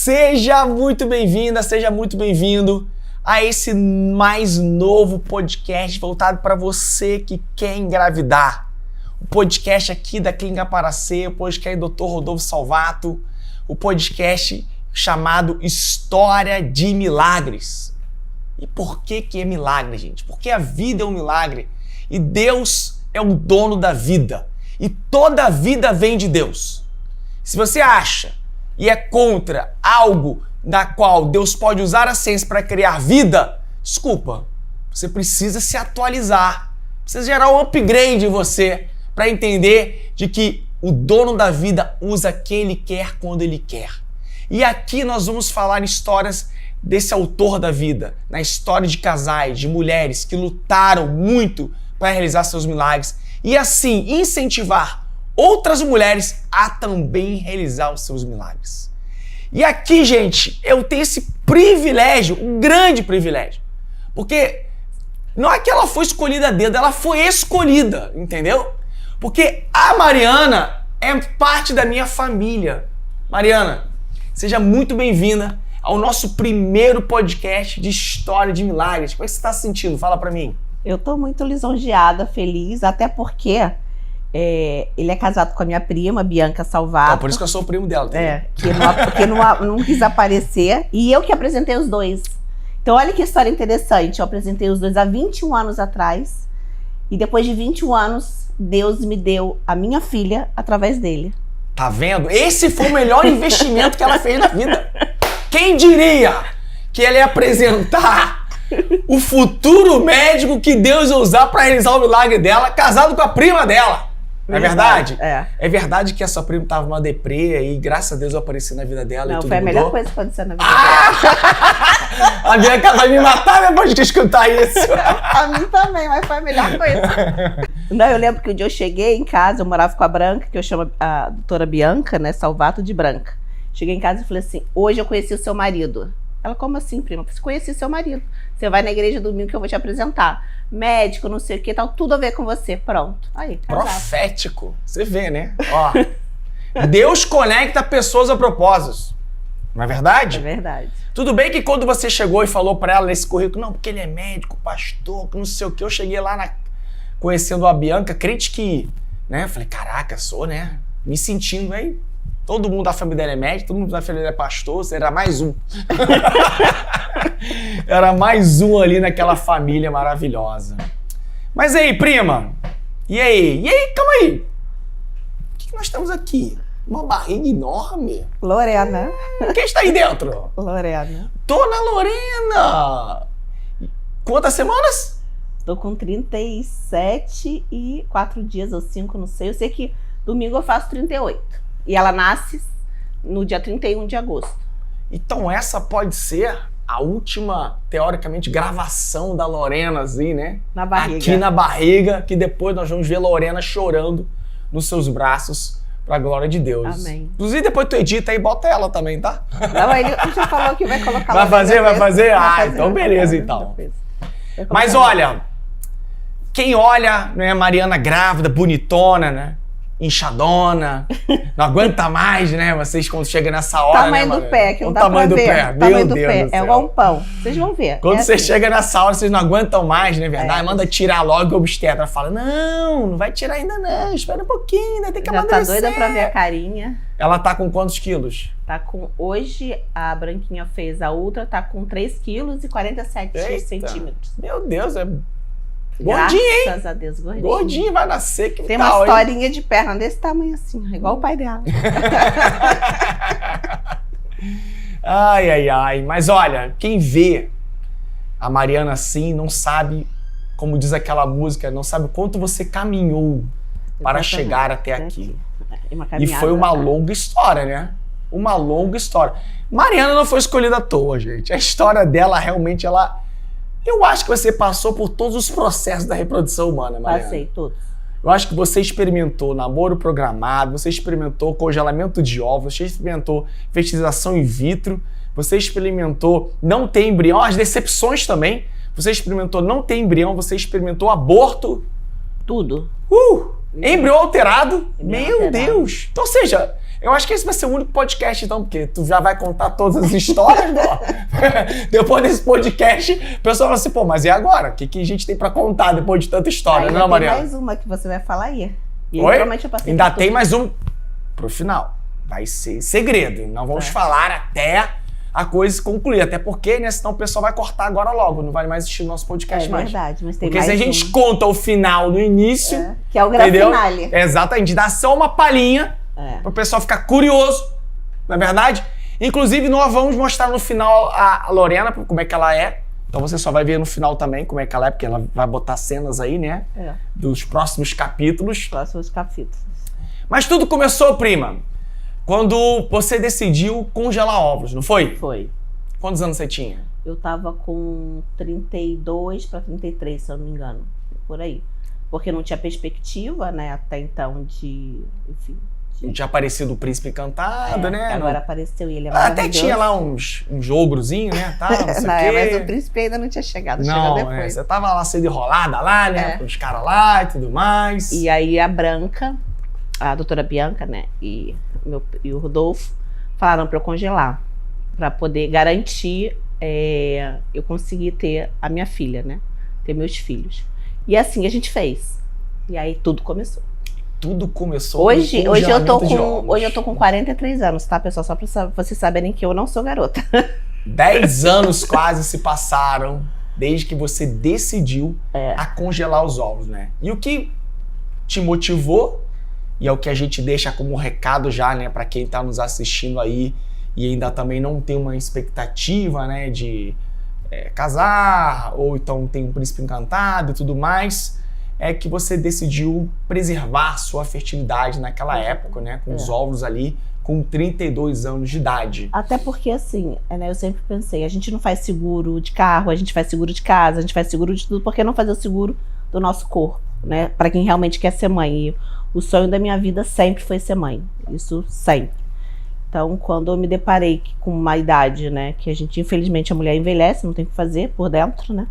Seja muito bem-vinda, seja muito bem-vindo a esse mais novo podcast voltado para você que quer engravidar. O podcast aqui da Clínica Paracê, o podcast do Dr. Rodolfo Salvato, o podcast chamado História de Milagres. E por que é milagre, gente? Porque a vida é um milagre e Deus é o dono da vida. E toda a vida vem de Deus. Se você acha e é contra algo da qual Deus pode usar a ciência para criar vida, desculpa, você precisa se atualizar, precisa gerar um upgrade em você para entender de que o dono da vida usa quem ele quer quando ele quer. E aqui nós vamos falar histórias desse autor da vida, na história de casais, de mulheres que lutaram muito para realizar seus milagres e assim incentivar outras mulheres a também realizar os seus milagres. E aqui, gente, eu tenho esse privilégio, um grande privilégio, porque não é que ela foi escolhida a dedo, ela foi escolhida, entendeu? Porque a Mariana é parte da minha família. Mariana, seja muito bem-vinda ao nosso primeiro podcast de História de Milagres. Como é que você está se sentindo? Fala pra mim. Eu tô muito lisonjeada, feliz, até porque ele é casado com a minha prima, Bianca Salvato. Por isso que eu sou o primo dela. Tá? Porque não quis aparecer. E eu que apresentei os dois. Então olha que história interessante. Eu apresentei os dois há 21 anos atrás. E depois de 21 anos, Deus me deu a minha filha através dele. Tá vendo? Esse foi o melhor investimento que ela fez na vida. Quem diria que ela ia apresentar o futuro médico que Deus ia usar para realizar o milagre dela, casado com a prima dela? Não é verdade? É verdade que essa prima tava uma deprê e graças a Deus eu apareci na vida dela. Não, e tudo foi a mudou. melhor coisa que aconteceu na vida dela. A Bianca vai me matar depois de escutar isso. A mim também, mas foi a melhor coisa. Não, eu lembro que um dia eu cheguei em casa, eu morava com a Branca, que eu chamo a doutora Bianca, né, Salvato de Branca. Cheguei em casa e falei assim, hoje eu conheci o seu marido. Ela, como assim, prima? Eu falei, conheci seu marido. Você vai na igreja domingo que eu vou te apresentar. Médico, não sei o que, tal, tudo a ver com você. Pronto. Aí, casado. Profético. Você vê, né? Ó, Deus conecta pessoas a propósitos. Não é verdade? É verdade. Tudo bem que quando você chegou e falou pra ela nesse currículo, não, porque ele é médico, pastor, que não sei o que, eu cheguei lá conhecendo a Bianca, crente que, né? Falei, caraca, sou, né? Me sentindo aí. Todo mundo da família dela é médico, todo mundo da família dela é pastor, você era mais um. Era mais um ali naquela família maravilhosa. Mas aí, prima? E aí? Calma aí. O que nós temos aqui? Uma barriga enorme? Lorena. Quem está aí dentro? Lorena. Dona Lorena! Quantas semanas? Tô com 37 e 4 dias ou 5, não sei. Eu sei que domingo eu faço 38. E ela nasce no dia 31 de agosto. Então essa pode ser a última, teoricamente, gravação da Lorena, assim, né? Na barriga. Aqui na barriga, que depois nós vamos ver Lorena chorando nos seus braços pra glória de Deus. Amém. Inclusive depois tu edita e bota ela também, tá? Não, ele já falou que vai colocar. Vai fazer? Então beleza, então. Mas olha, quem olha, né, Mariana grávida, bonitona, né? Inchadona, não aguenta mais, né? Vocês quando chegam nessa hora, tamanho né, do pé, que não o dá tamanho pra do ver. pé, Tamanho meu do Deus pé, do céu. é igual um pão. Vocês vão ver. Quando você assim. chega nessa hora, vocês não aguentam mais, não é verdade? É. Manda tirar logo e o obstetra fala, não vai tirar ainda não, espera um pouquinho, ainda tem que Já amadurecer. tá doida pra ver a carinha. Ela tá com quantos quilos? Tá com, hoje a Branquinha fez a ultra, tá com 3 quilos e 47 Eita. centímetros. Meu Deus, é gordinho, hein? Graças a Deus, gordinho. Gordinho, vai nascer, que Tem tal, uma hein? historinha de perna desse tamanho assim, igual o pai dela. Ai. Mas olha, quem vê a Mariana assim não sabe, como diz aquela música, não sabe o quanto você caminhou para chegar até aqui. E foi uma longa história, né? Uma longa história. Mariana não foi escolhida à toa, gente. A história dela realmente, eu acho que você passou por todos os processos da reprodução humana, Mariana. Passei todos. Eu acho que você experimentou namoro programado, você experimentou congelamento de ovos, você experimentou fertilização in vitro, você experimentou não ter embrião, as decepções também. Você experimentou não ter embrião, você experimentou aborto. Tudo. Embrião alterado. Embrião Meu alterado. Deus. Então, ou seja, Eu acho que esse vai ser o único podcast, então, porque tu já vai contar todas as histórias, ó. Depois desse podcast, o pessoal fala assim, pô, mas e agora? O que a gente tem pra contar depois de tanta história, Ainda não, tem Mariana? mais uma que você vai falar aí. E aí, Oi? realmente eu passei Ainda por tem tudo. mais um pro final. Vai ser segredo. Não vamos falar até a coisa se concluir. Até porque, né? Senão o pessoal vai cortar agora logo. Não vai mais assistir o nosso podcast É mais. verdade, mas tem Porque mais se a gente uma. conta o final no início, Que é o grande entendeu? finale. Exatamente. Dá só uma palhinha para o pessoal ficar curioso, não é verdade? Inclusive, nós vamos mostrar no final a Lorena, como é que ela é. Então você só vai ver no final também como é que ela é, porque ela vai botar cenas aí, né? Dos próximos capítulos. Próximos capítulos. Mas tudo começou, prima, quando você decidiu congelar ovos, não foi? Foi. Quantos anos você tinha? Eu tava com 32 para 33, se eu não me engano. Por aí. Porque não tinha perspectiva, né, até então de... Enfim. Não tinha aparecido o Príncipe Encantado, né? Agora apareceu ele, é Até maravilhoso. tinha lá uns ogrozinhos, né? Tá, não sei o Não, quê. mas o príncipe ainda não tinha chegado, Não, chegou depois. você tava lá sendo enrolada lá, né? Com os caras lá e tudo mais. E aí a Branca, a doutora Bianca, né, e o Rodolfo falaram para eu congelar, para poder garantir eu conseguir ter a minha filha, né, ter meus filhos. E assim a gente fez. E aí tudo começou. Tudo começou Hoje com eu tô de com ovos. hoje eu tô com 43 anos, tá, pessoal? Só para vocês saberem que eu não sou garota. 10 anos quase se passaram desde que você decidiu a congelar os ovos, né? E o que te motivou, e é o que a gente deixa como recado já, né, para quem tá nos assistindo aí e ainda também não tem uma expectativa, né, de casar, ou então tem um príncipe encantado e tudo mais, é que você decidiu preservar sua fertilidade naquela época, né, com os ovos ali, com 32 anos de idade. Até porque, assim, né, eu sempre pensei, a gente não faz seguro de carro, a gente faz seguro de casa, a gente faz seguro de tudo, por que não fazer o seguro do nosso corpo, né? Para quem realmente quer ser mãe. E o sonho da minha vida sempre foi ser mãe, isso sempre. Então, quando eu me deparei com uma idade, né, que a gente, infelizmente, a mulher envelhece, não tem o que fazer por dentro, né?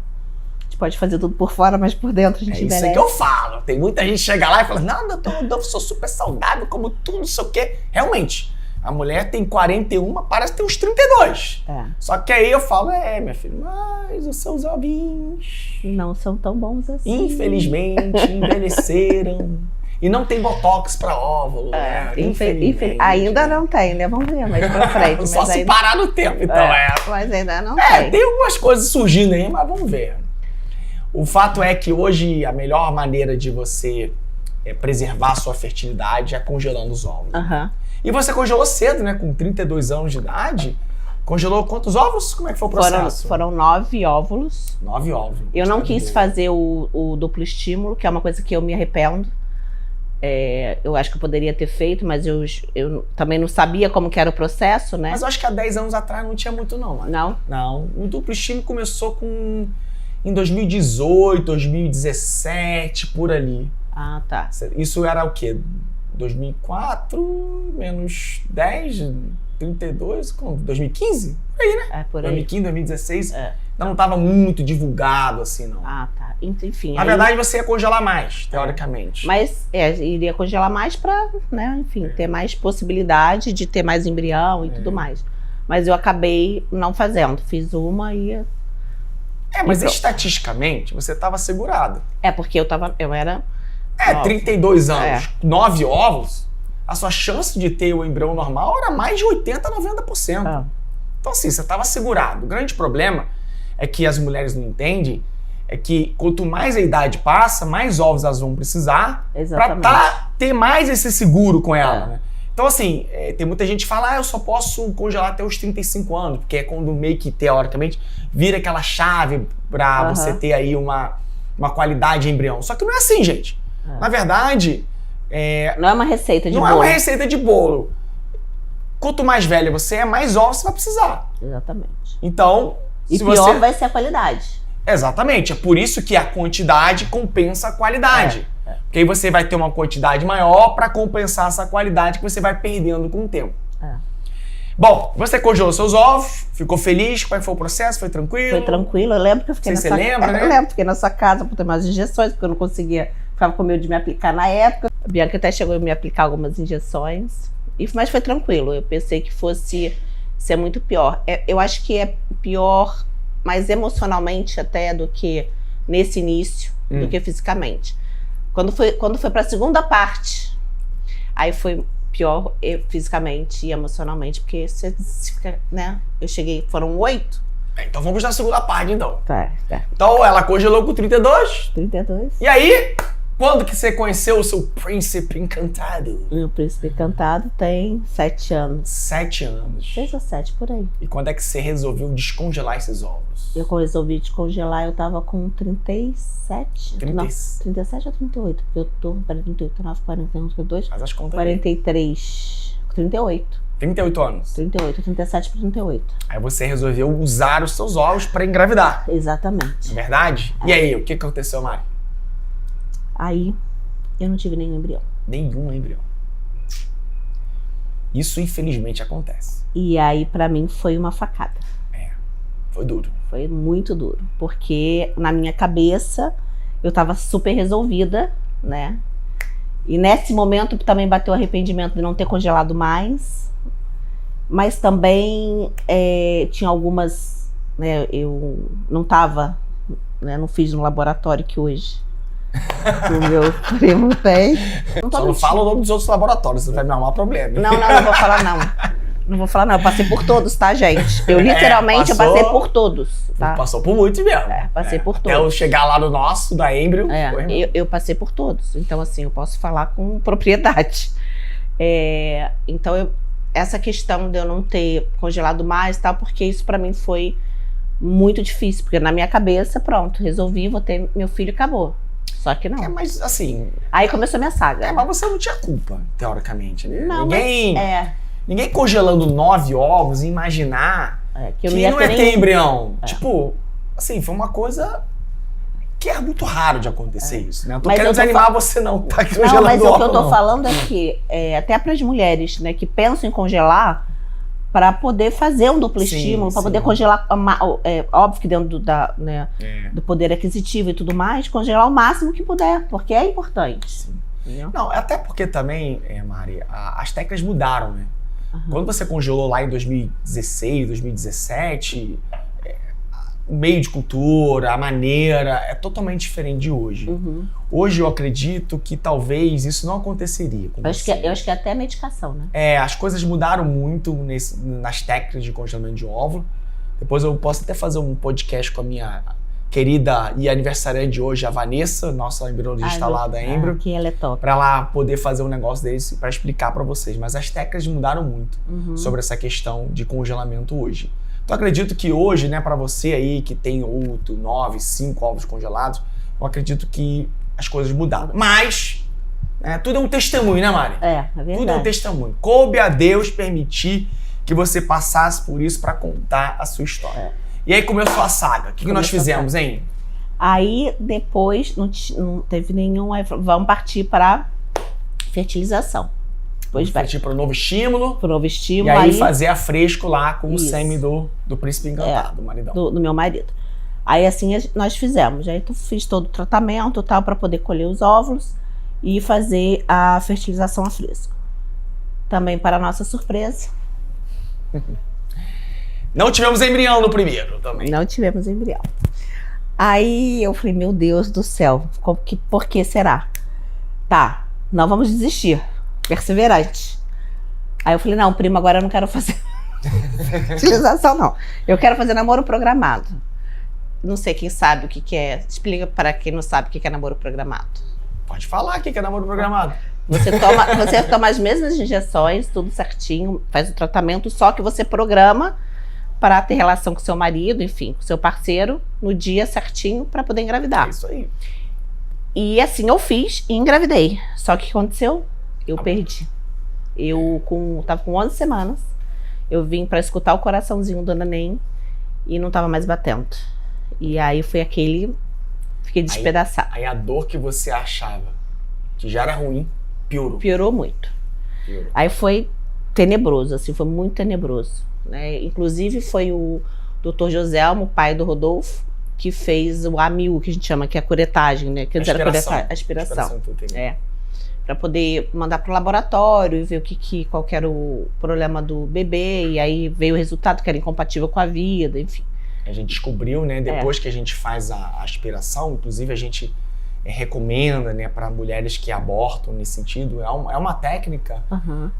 A gente pode fazer tudo por fora, mas por dentro a gente envelhece. É isso que eu falo. Tem muita gente que chega lá e fala, não, doutor Rodolfo, sou super saudável, como tudo, não sei o quê. Realmente, a mulher tem 41, parece ter uns 32. Só que aí eu falo, minha filha, mas os seus ovinhos não são tão bons assim. Infelizmente, envelheceram. E não tem botox pra óvulo, né? Infelizmente. Ainda não tem, né? Vamos ver mais pra frente. Só se parar no tempo, então. Mas ainda não tem. Tem algumas coisas surgindo aí, mas vamos ver. O fato é que hoje a melhor maneira de você preservar a sua fertilidade é congelando os ovos. E você congelou cedo, né? Com 32 anos de idade. Congelou quantos ovos? Como é que foi o processo? Foram 9 óvulos. 9 óvulos. Eu não quis fazer o duplo estímulo, que é uma coisa que eu me arrependo. Eu acho que eu poderia ter feito, mas eu também não sabia como que era o processo, né? Mas eu acho que há 10 anos atrás não tinha muito, não. Mano. Não? Não. O duplo estímulo começou em 2018, 2017, por ali. Ah, tá. Isso era o quê? 2004 menos 10, 32, 2015? Por aí, né? Por aí. 2015, 2016. Não estava muito divulgado assim, não. Ah, tá. Enfim. Na verdade, você ia congelar mais, teoricamente. Mas iria congelar mais pra, né, enfim, ter mais possibilidade de ter mais embrião e tudo mais. Mas eu acabei não fazendo. Fiz uma e... mas estatisticamente, você estava segurado. Porque eu era... 32 anos, 9 ovos, a sua chance de ter o embrião normal era mais de 80% a 90%. Então, assim, você estava segurado. O grande problema é que as mulheres não entendem, é que quanto mais a idade passa, mais ovos elas vão precisar para ter mais esse seguro com ela, né? Então, assim, tem muita gente que fala, eu só posso congelar até os 35 anos, porque é quando meio que, teoricamente, vira aquela chave para você ter aí uma qualidade de embrião. Só que não é assim, gente. Na verdade... não é uma receita de bolo. Não é uma receita de bolo. Quanto mais velha você é, mais ovos você vai precisar. Exatamente. Então... E pior vai ser a qualidade. Exatamente. É por isso que a quantidade compensa a qualidade. Porque aí você vai ter uma quantidade maior para compensar essa qualidade que você vai perdendo com o tempo. Bom, você congelou seus ovos, ficou feliz? Como é que foi o processo? Foi tranquilo? Foi tranquilo. Eu lembro que eu fiquei Você lembra, né? Eu lembro, fiquei na sua casa para tomar as injeções, porque eu não conseguia, ficava com medo de me aplicar na época. A Bianca até chegou a me aplicar algumas injeções. Mas foi tranquilo. Eu pensei que fosse ser muito pior. Eu acho que é pior, mais emocionalmente até do que nesse início, do que fisicamente. Quando foi para a segunda parte, aí foi pior fisicamente e emocionalmente, porque você fica, né? Eu cheguei, foram 8. Então vamos na segunda parte, então. Tá. Então ela congelou com 32. 32. E aí, quando que você conheceu o seu príncipe encantado? Meu príncipe encantado tem 7 anos. 7 anos. 6 ou 7, por aí. E quando é que você resolveu descongelar esses ovos? Eu resolvi descongelar, eu tava com 37. 30. Não, 37 ou 38? Porque eu tô para 38, 9, 41, 42. Faz as contas 43. 38. 38 anos. 38, 37 para 38. Aí você resolveu usar os seus ovos para engravidar. Exatamente. É verdade? E aí, o que aconteceu, Mari? Aí, eu não tive nenhum embrião. Nenhum embrião. Isso, infelizmente, acontece. E aí, pra mim, foi uma facada. Foi duro. Foi muito duro. Porque, na minha cabeça, eu tava super resolvida, né? E nesse momento, também bateu o arrependimento de não ter congelado mais. Mas também, tinha algumas... Né, eu não tava... Né, não fiz no laboratório que hoje... O meu primo tem. Só não fala o nome dos outros laboratórios, você vai me arrumar problema. Não vou falar não. Não vou falar não, eu passei por todos, tá, gente? Eu literalmente passei por todos, tá? Passou por muitos mesmo. Passei por todos. Até eu chegar lá no nosso, da Embryo. Eu passei por todos, então assim, eu posso falar com propriedade. Então, essa questão de eu não ter congelado mais e tal, porque isso pra mim foi muito difícil, porque na minha cabeça, pronto, resolvi, vou ter meu filho e acabou. Só que não. Mas assim... Aí começou a minha saga. Mas você não tinha culpa, teoricamente. Não, Ninguém congelando 9 ovos e imaginar que eu não ia ter embrião. Tipo, assim, foi uma coisa que é muito raro de acontecer isso, né? Eu tô querendo desanimar você não, tá congelando não, mas ovo, o que eu tô falando é que, até para as mulheres, né, que pensam em congelar, para poder fazer um duplo estímulo, para poder congelar, óbvio que dentro do poder aquisitivo e tudo mais, congelar o máximo que puder, porque é importante. Sim. Não, até porque também, Mari, as técnicas mudaram, né? Quando você congelou lá em 2016, 2017, o meio de cultura, a maneira é totalmente diferente de hoje. Hoje eu acredito que talvez isso não aconteceria com você. Eu acho que é até medicação, né? As coisas mudaram muito nas técnicas de congelamento de óvulo. Depois eu posso até fazer um podcast com a minha querida e aniversariante de hoje, a Vanessa, nossa embriologista lá da Embryo. Que ela é top. Pra ela poder fazer um negócio desse pra explicar pra vocês. Mas as técnicas mudaram muito sobre essa questão de congelamento hoje. Então acredito que hoje, né, pra você aí que tem 8, 9, 5 ovos congelados, eu acredito que as coisas mudaram. Mas, tudo é um testemunho, né, Mari? É verdade. Tudo é um testemunho. Coube a Deus permitir que você passasse por isso pra contar a sua história. E aí começou a saga. O que nós fizemos, hein? Aí depois não teve nenhum. Aí vamos partir para fertilização. Vamos partir para o novo estímulo. Para o novo estímulo. E aí fazer a fresco lá com isso. O sêmen do príncipe encantado, do maridão. Do meu marido. Aí assim nós fizemos. Aí eu fiz todo o tratamento tal para poder colher os óvulos e fazer a fertilização a fresco. Também para nossa surpresa. Não tivemos embrião no primeiro também. Não tivemos embrião. Aí eu falei, meu Deus do céu, por que será? Tá, não vamos desistir. Perseverante. Aí eu falei, não, primo, agora eu não quero fazer fertilização, não. Eu quero fazer namoro programado. Não sei quem sabe o que é. Explica para quem não sabe o que é namoro programado. Pode falar o que é namoro programado. Você toma as mesmas injeções, tudo certinho, faz o tratamento, só que você programa para ter relação com seu marido, enfim, com seu parceiro, no dia certinho para poder engravidar. É isso aí. E assim eu fiz e engravidei. Só que o que aconteceu? Eu perdi. Eu tava com 11 semanas, eu vim para escutar o coraçãozinho do neném e não tava mais batendo. E aí foi fiquei despedaçada. Aí a dor que você achava que já era ruim, piorou. Piorou muito. Aí foi tenebroso, assim, foi muito tenebroso. Né? Inclusive foi o Dr. Joselmo, pai do Rodolfo, que fez o AMIU, que a gente chama, que é a curetagem, né? Que antes era a aspiração. para poder mandar para o laboratório e ver qual que era o problema do bebê, e aí veio o resultado que era incompatível com a vida, enfim. A gente descobriu, né, depois que a gente faz a aspiração, inclusive a gente recomenda, né, para mulheres que abortam nesse sentido, é uma técnica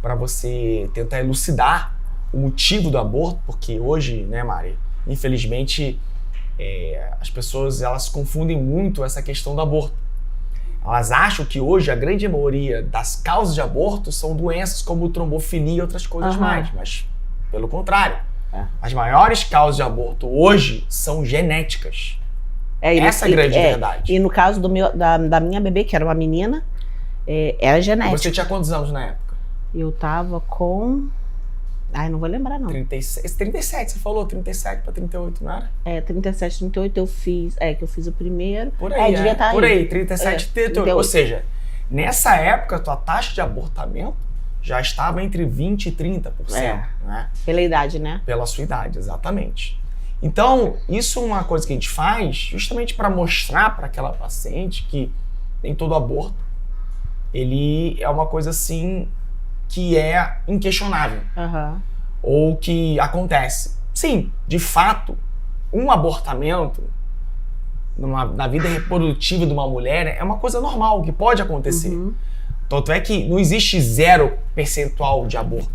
para você tentar elucidar o motivo do aborto, porque hoje, né, Mari, infelizmente, as pessoas elas confundem muito essa questão do aborto. Elas acham que hoje a grande maioria das causas de aborto são doenças como trombofilia e outras coisas mais, mas pelo contrário. As maiores causas de aborto hoje são genéticas. Essa é a grande verdade. E no caso da minha bebê, que era uma menina, era genética. Você tinha quantos anos na época? Eu tava com... Ai, não vou lembrar, não. 37, você falou, 37 para 38, não era? 37, 38 eu fiz, que eu fiz o primeiro. Por aí, devia estar por aí, 37, 38. Ou seja, nessa época, a tua taxa de abortamento já estava entre 20% e 30%, né? Pela idade, né? Pela sua idade, exatamente. Então, isso é uma coisa que a gente faz justamente para mostrar para aquela paciente que nem todo aborto, ele é uma coisa assim que é inquestionável, ou que acontece. Sim, de fato, um abortamento na vida reprodutiva de uma mulher é uma coisa normal, que pode acontecer. Tanto é que não existe 0% de aborto.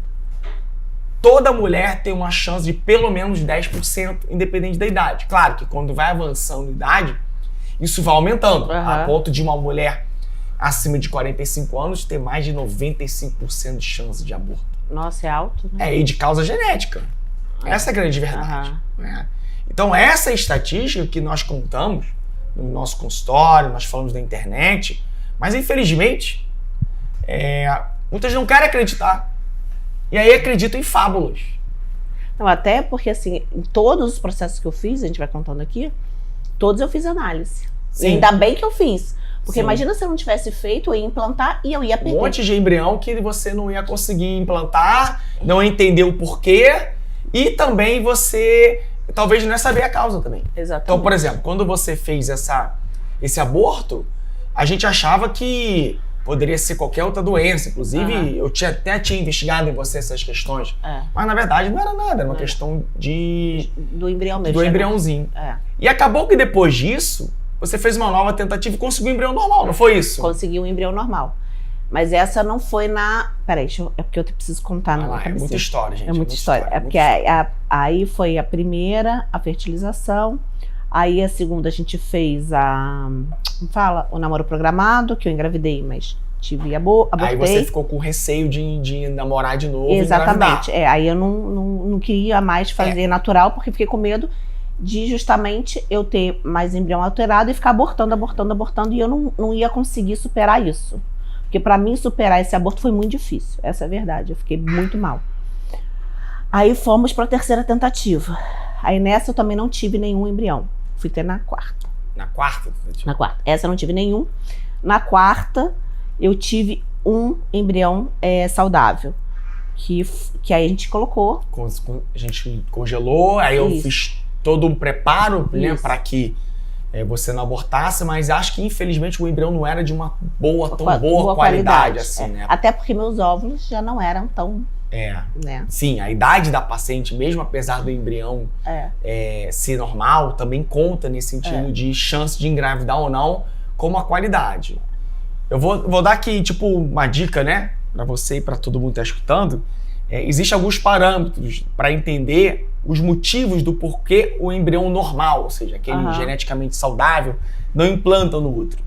Toda mulher tem uma chance de pelo menos 10%, independente da idade. Claro que quando vai avançando a idade, isso vai aumentando, a ponto de uma mulher acima de 45 anos ter mais de 95% de chance de aborto. Nossa, é alto, né? E de causa genética. Essa é a grande verdade. Né? Então, essa estatística que nós contamos no nosso consultório, nós falamos na internet, mas infelizmente, muitas não querem acreditar. E aí acreditam em fábulas. Não, até porque, assim, em todos os processos que eu fiz, a gente vai contando aqui, todos eu fiz análise. E ainda bem que eu fiz. Porque imagina se eu não tivesse feito, eu ia implantar e eu ia perder. Um monte de embrião que você não ia conseguir implantar, não ia entender o porquê, e também você talvez não ia saber a causa também. Exatamente. Então, por exemplo, quando você fez esse aborto, a gente achava que poderia ser qualquer outra doença. Inclusive, eu até tinha investigado em você essas questões. Mas, na verdade, não era nada. Era uma questão do embrião mesmo. Do embriãozinho. E acabou que depois disso, você fez uma nova tentativa e conseguiu um embrião normal, não foi isso? Consegui um embrião normal. Mas essa não foi na... Peraí, é porque eu preciso contar. É muita história, gente. É muita história. É porque aí foi a primeira, a fertilização. Aí a segunda a gente fez o namoro programado, que eu engravidei, mas abortei. Aí você ficou com receio de namorar de novo. Exatamente. Aí eu não queria mais fazer natural, porque fiquei com medo de justamente eu ter mais embrião alterado e ficar abortando, e eu não ia conseguir superar isso. Porque para mim superar esse aborto foi muito difícil, essa é a verdade, eu fiquei muito mal. Aí fomos para a terceira tentativa. Aí nessa eu também não tive nenhum embrião, fui ter na quarta. Na quarta? Na quarta. Essa eu não tive nenhum. Na quarta eu tive um embrião saudável, que aí a gente colocou. A gente congelou, aí eu fiz todo um preparo, né, para que você não abortasse, mas acho que infelizmente o embrião não era de uma tão boa qualidade assim, né? Até porque meus óvulos já não eram tão... né? Sim, a idade da paciente, mesmo apesar do embrião ser normal, também conta nesse sentido de chance de engravidar ou não, como a qualidade. Eu vou dar aqui, tipo, uma dica, né, para você e para todo mundo que tá escutando. Existem alguns parâmetros para entender os motivos do porquê o embrião normal, ou seja, aquele geneticamente saudável, não implanta no útero.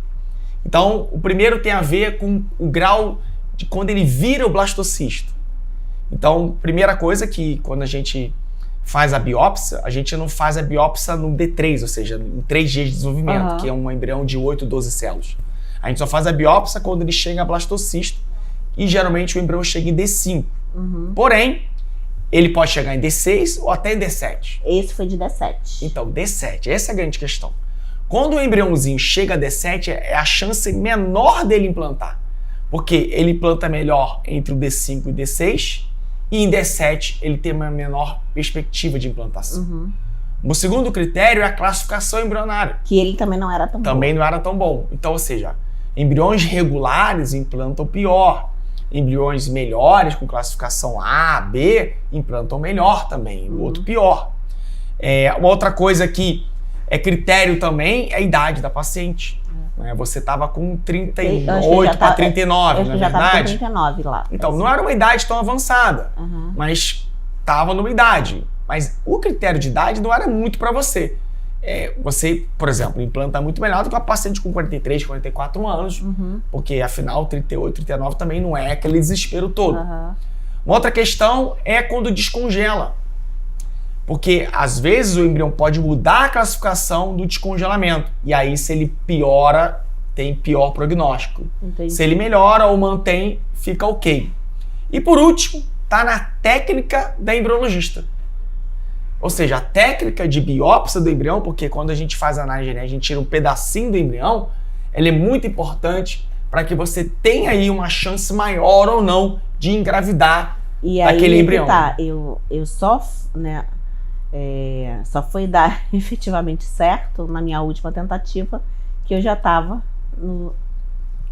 Então, o primeiro tem a ver com o grau de quando ele vira o blastocisto. Então, primeira coisa que quando a gente faz a biópsia, a gente não faz a biópsia no D3, ou seja, em 3 dias de desenvolvimento, que é um embrião de 8, 12 células. A gente só faz a biópsia quando ele chega a blastocisto e geralmente o embrião chega em D5. Porém, ele pode chegar em D6 ou até em D7. Esse foi de D7. Então, D7, essa é a grande questão. Quando o embriãozinho chega a D7, é a chance menor dele implantar. Porque ele implanta melhor entre o D5 e o D6, e em D7 ele tem uma menor perspectiva de implantação. O segundo critério é a classificação embrionária. Que ele também não era tão bom. Também não era tão bom. Então, ou seja, Embriões regulares implantam pior. Embriões melhores, com classificação A, B, implantam melhor também, o outro pior. Uma outra coisa que é critério também é a idade da paciente. Você estava com 38 para 39, na verdade? Eu já estava com 39 lá. Então, não era uma idade tão avançada, mas estava numa idade. Mas o critério de idade não era muito para você. Você, por exemplo, implanta muito melhor do que uma paciente com 43, 44 anos, porque afinal 38, 39 também não é aquele desespero todo. Uma outra questão é quando descongela. Porque às vezes o embrião pode mudar a classificação do descongelamento. E aí, se ele piora, tem pior prognóstico. Entendi. Se ele melhora ou mantém, fica ok. E por último, tá na técnica da embriologista. Ou seja, a técnica de biópsia do embrião, porque quando a gente faz a análise genética, a gente tira um pedacinho do embrião, ela é muito importante para que você tenha aí uma chance maior ou não de engravidar daquele embrião. Eu só, né, só foi dar efetivamente certo na minha última tentativa que eu já estava no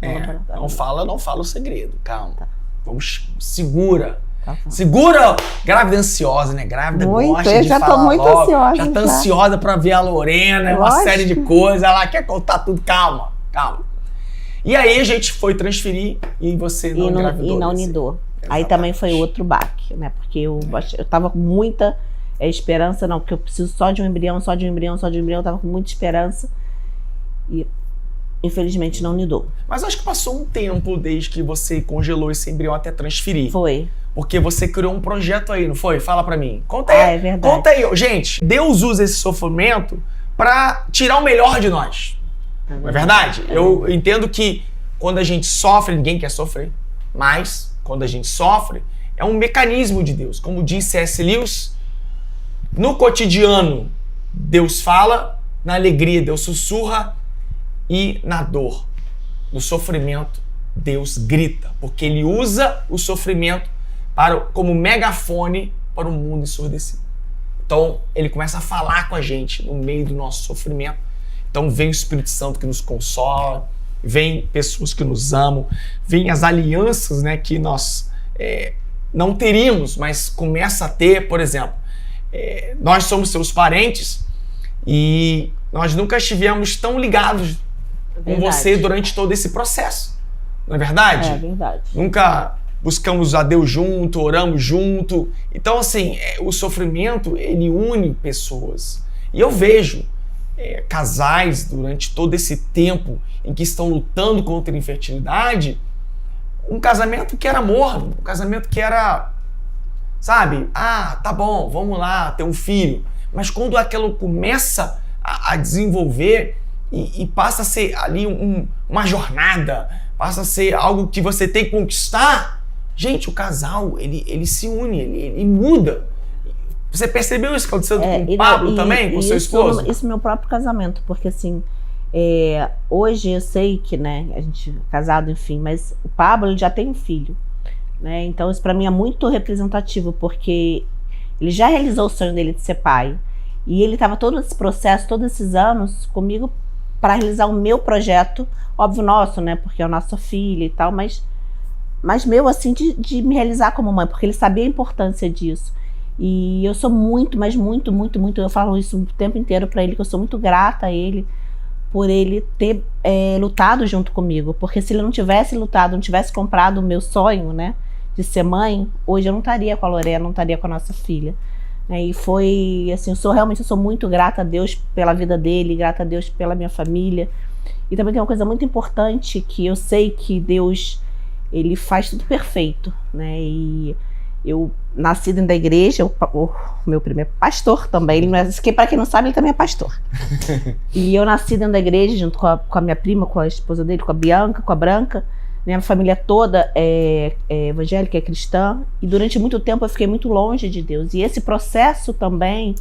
laboratório. Não fala o segredo, calma. Tá. Vamos, segura. Tá, segura, grávida ansiosa, né? Grávida muito, gosta eu de já falar tô muito logo, ansiosa. Já tá ansiosa pra ver a Lorena, uma série de coisas, ela quer contar tudo, calma. E aí a gente foi transferir e você não engravidou. E não nidou. Aí também foi outro baque, né? Porque eu tava com muita esperança, não, porque eu preciso só de um embrião, eu tava com muita esperança e infelizmente não nidou. Mas acho que passou um tempo desde que você congelou esse embrião até transferir. Foi. Porque você criou um projeto aí, não foi? Fala pra mim. Conta aí. É verdade. Conta aí. Gente, Deus usa esse sofrimento pra tirar o melhor de nós. Não é verdade? Eu entendo que quando a gente sofre, ninguém quer sofrer. Mas, quando a gente sofre, é um mecanismo de Deus. Como disse C.S. Lewis, no cotidiano, Deus fala, na alegria, Deus sussurra e na dor, no sofrimento, Deus grita. Porque Ele usa o sofrimento como megafone para o mundo ensurdecido. Então, Ele começa a falar com a gente no meio do nosso sofrimento. Então, vem o Espírito Santo que nos consola, vem pessoas que nos amam, vem as alianças, né, que nós não teríamos, mas começa a ter. Por exemplo, nós somos seus parentes e nós nunca estivemos tão ligados com você durante todo esse processo. Não é verdade? É verdade. Nunca buscamos a Deus junto, oramos junto. Então, assim, o sofrimento, ele une pessoas. E eu vejo casais durante todo esse tempo em que estão lutando contra a infertilidade, um casamento que era morno, um casamento que era, sabe, tá bom, vamos lá ter um filho. Mas quando aquilo começa a desenvolver e passa a ser ali uma jornada, passa a ser algo que você tem que conquistar, gente, o casal, ele se une, ele muda. Você percebeu isso acontecendo com o Pablo também, com o seu esposo? Isso no meu próprio casamento, porque assim, hoje eu sei que, né, a gente é casado, enfim, mas o Pablo, ele já tem um filho, né, então isso pra mim é muito representativo, porque ele já realizou o sonho dele de ser pai, e ele tava todo esse processo, todos esses anos comigo para realizar o meu projeto, óbvio nosso, né, porque é a nossa filha e tal, mas meu, assim, de me realizar como mãe, porque ele sabia a importância disso. E eu sou muito, mas muito, eu falo isso o tempo inteiro pra ele, que eu sou muito grata a ele por ele ter lutado junto comigo, porque se ele não tivesse lutado, não tivesse comprado o meu sonho, né, de ser mãe, hoje eu não estaria com a Lorena, não estaria com a nossa filha, né? E foi assim, eu sou muito grata a Deus pela vida dele, grata a Deus pela minha família. E também tem uma coisa muito importante, que eu sei que Deus, ele faz tudo perfeito, né, e eu nasci dentro da igreja, o meu primeiro pastor também, ele não é, para quem não sabe, ele também é pastor. E eu nasci dentro da igreja, junto com a minha prima, com a esposa dele, com a Bianca, com a Branca. Minha família toda é evangélica, é cristã. E durante muito tempo eu fiquei muito longe de Deus. E esse processo também